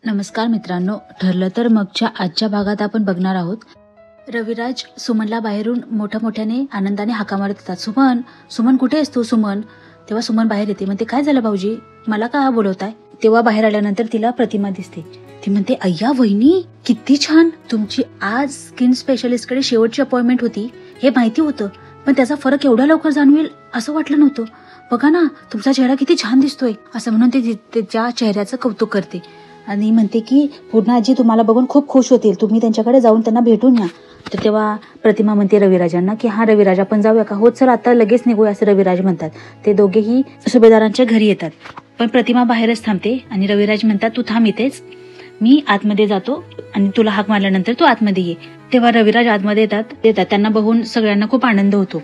नमस्कार मित्रांनो, ठरलं तर मगच्या आजच्या भागात आपण बघणार आहोत. रविराज सुमनला बाहेरून मोठ्याने आनंदाने हाका मारत येतात. सुमन, सुमन कुठे आहेस तू सुमन? तेव्हा सुमन बाहेर येते. म्हणते काय झालं भाऊजी, मला का बोलवताय? तेव्हा बाहेर आल्यानंतर तिला प्रतिमा दिसते. ती म्हणते अय्या वहिनी, किती छान, तुमची आज स्किन स्पेशलिस्ट कडे शेवटची अपॉइंटमेंट होती हे माहिती होतं, पण त्याचा फरक एवढ्या लवकर जाणवेल असं वाटलं नव्हतं. बघा ना, तुमचा चेहरा किती छान दिसतोय. असं म्हणून ती त्याच्या चेहऱ्याचं कौतुक करते आणि म्हणते की पूर्ण आजी तुम्हाला बघून खूप खुश होतील, तुम्ही त्यांच्याकडे जाऊन त्यांना भेटून या. तर तेव्हा प्रतिमा म्हणते रविराजांना की हा रविराज आपण जाऊया का? हो चल आता लगेच निघूया असं रविराज म्हणतात. ते दोघेही सुभेदारांच्या घरी येतात, पण प्रतिमा बाहेरच थांबते आणि रविराज म्हणतात तू थांब इथेच, मी आतमध्ये जातो आणि तुला हाक मारल्यानंतर तू आतमध्ये ये. तेव्हा रविराज आतमध्ये येतात. त्यांना बघून सगळ्यांना खूप आनंद होतो.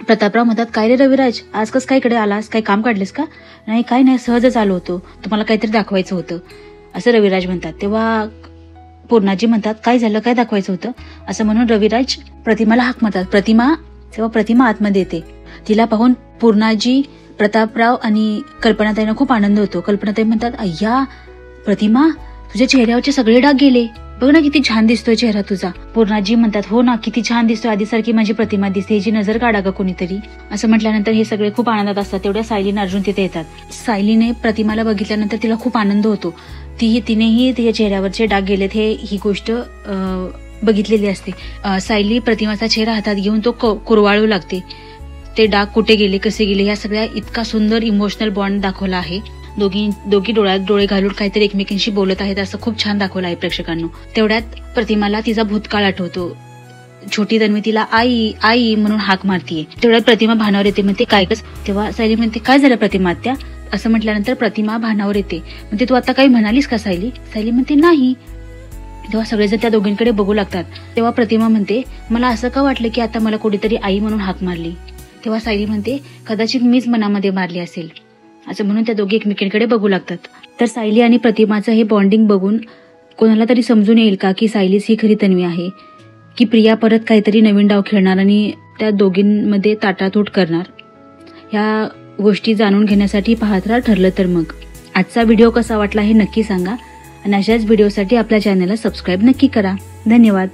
प्रतापराव म्हणतात काय रे रविराज, आज कस काय इकडे आलास, काही काम काढलेस का? नाही काय नाही, सहजच आलो होतो, तुम्हाला काहीतरी दाखवायचं होतं असं रविराज म्हणतात. तेव्हा पूर्णाजी म्हणतात काय झालं, काय दाखवायचं होतं असं म्हणून रविराज प्रतिमाला हाक मारतात. तेव्हा प्रतिमा आतमध्ये येते. तिला पाहून पूर्णाजी, प्रतापराव आणि कल्पनाताईंना खूप आनंद होतो. कल्पनाताई म्हणतात अय्या प्रतिमा, तुझ्या चेहऱ्यावरचे सगळे डाग गेले, बघ ना किती छान दिसतोय चेहरा तुझा. पूर्णाजी म्हणतात हो ना, किती छान दिसतोय, आधीसारखी माझी प्रतिमा दिसते, ह्याची नजर काढा ग कोणीतरी. असं म्हटल्यानंतर हे सगळे खूप आनंदात असतात. तेवढ्या सायलीने अर्जुन तिथे येतात. सायलीने प्रतिमाला बघितल्यानंतर तिला खूप आनंद होतो. तिनेही तिच्या चेहऱ्यावरचे डाग गेलेत ही गोष्ट बघितलेली असते. सायली प्रतिमाचा चेहरा हातात घेऊन तो कुरवाळू लागते. ते डाग कुठे गेले, कसे गेले, या सगळ्या इतका सुंदर इमोशनल बॉन्ड दाखवला आहे. दोघी डोळ्यात डोळे घालून काहीतरी एकमेकांशी बोलत आहेत असं खूप छान दाखवलं आहे प्रेक्षकांनो. तेवढ्यात प्रतिमाला तिचा भूतकाळ आठवतो. छोटी तन्वी तिला आई आई म्हणून हाक मारतीये. तेवढ्यात प्रतिमा भानावर येते. म्हणते काय कस? तेव्हा सायली म्हणते काय झालं प्रतिमा त्या? असं म्हटल्यानंतर प्रतिमा भानावर येते. म्हणते तू आता काही म्हणालीस का सायली? सायली म्हणते नाही. तेव्हा सगळेजण त्या दोघींकडे बघू लागतात. तेव्हा प्रतिमा म्हणते मला असं का वाटलं की आता मला कोणीतरी आई म्हणून हाक मारली. तेव्हा सायली म्हणते कदाचित मीच मनामध्ये मारली असेल असं म्हणून त्या दोघी एकमेकींकडे बघू लागतात. तर सायली आणि प्रतिमाचं हे बॉन्डिंग बघून कोणाला तरी समजून येईल का की सायलीच ही खरी तन्वी आहे, की प्रिया परत काहीतरी नवीन डाव खेळणार आणि त्या दोघींमध्ये ताटातूट करणार. ह्या गोष्टी जाणून घेण्यासाठी पाहत राहा ठरलं तर मग. आजचा व्हिडिओ कसा वाटला हे नक्की सांगा आणि अशाच व्हिडिओसाठी आपल्या चॅनलला सबस्क्राईब नक्की करा. धन्यवाद.